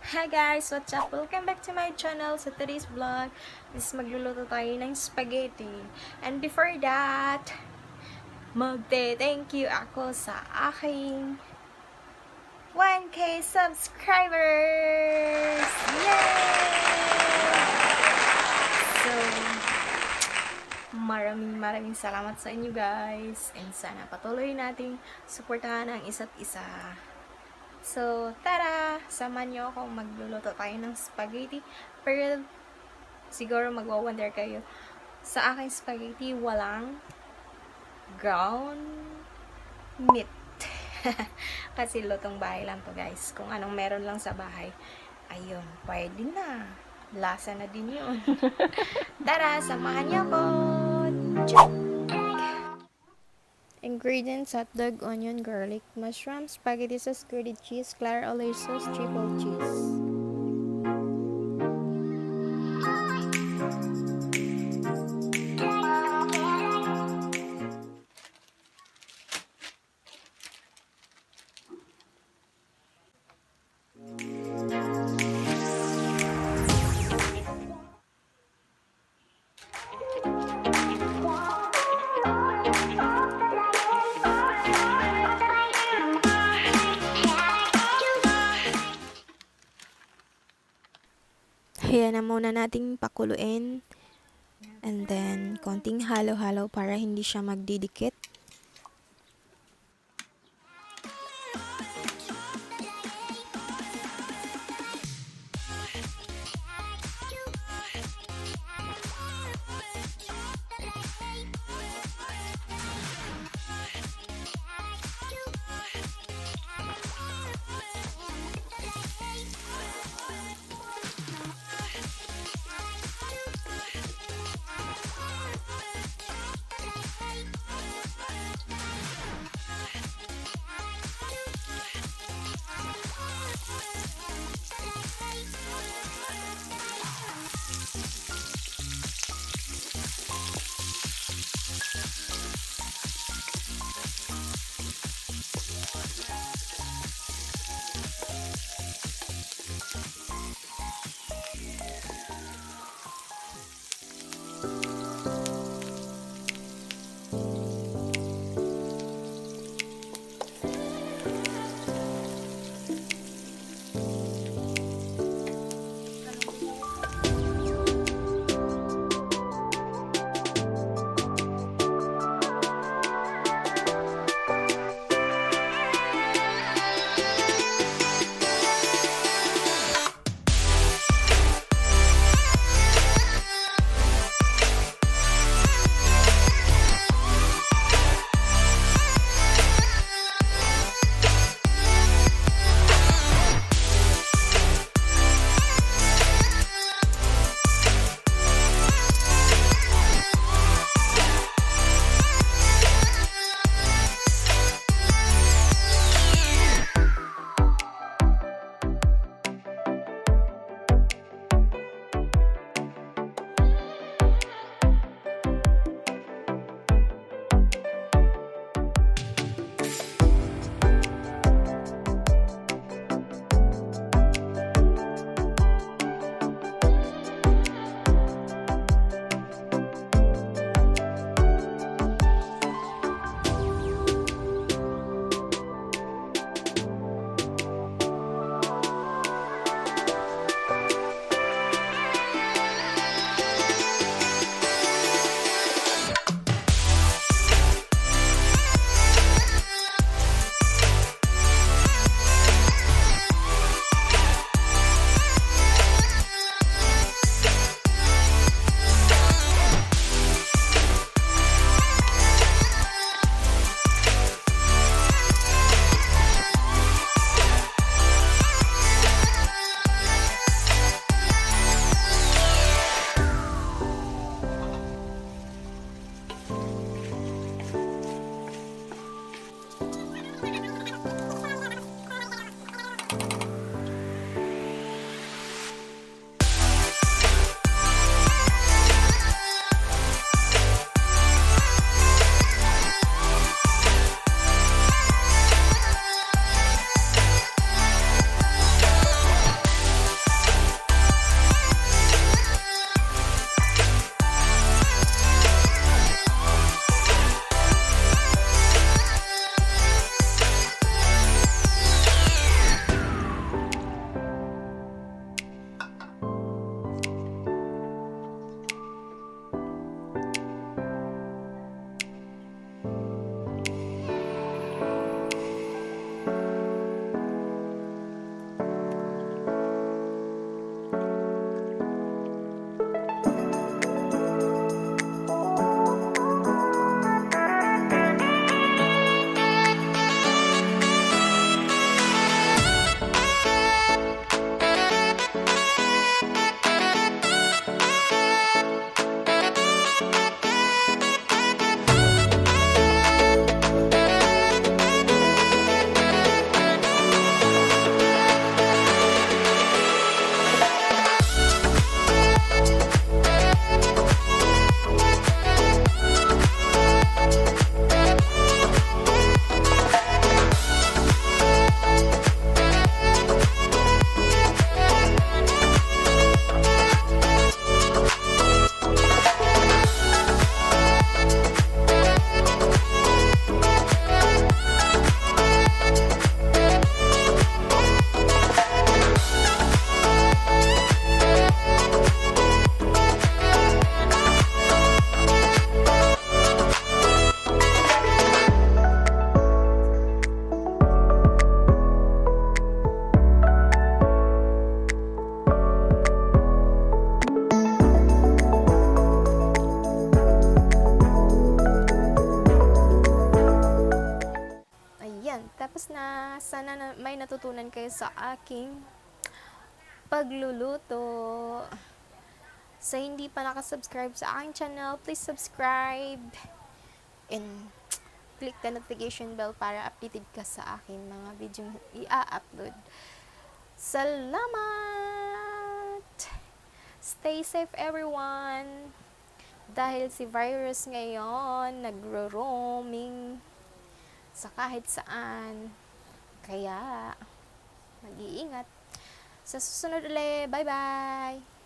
Hi guys! What's up? Welcome back to my channel. Sa today's vlog is magluluto tayo ng spaghetti. And before that, magte-thank you ako sa aking 1K subscribers! Yay! So, maraming salamat sa inyo guys. And sana patuloy nating suportahan ang isa't isa. So, tara! Samahan nyo akong magluluto tayo ng spaghetti. Pero, siguro magwa-wonder kayo. Sa aking spaghetti, walang ground meat. Kasi lutong bahay lang to guys. Kung anong meron lang sa bahay, ayun, pwede na. Lasa na din yun. Tara! Samahan nyo ako! Check! Ingredients: hotdog, onion, garlic, mushroom, spaghetti sauce, grated cheese, clara ole sauce, triple cheese. Ayan na muna nating pakuluin. And then, konting halo-halo para hindi siya magdidikit. matutunan kayo sa aking pagluluto. Sa hindi pa nakasubscribe sa aking channel, please subscribe and click the notification bell para updated ka sa akin mga video i-upload. Salamat! Stay safe everyone! Dahil si virus ngayon, nagro-roaming sa kahit saan. Kaya, mag-iingat. Sa susunod ulit, bye-bye!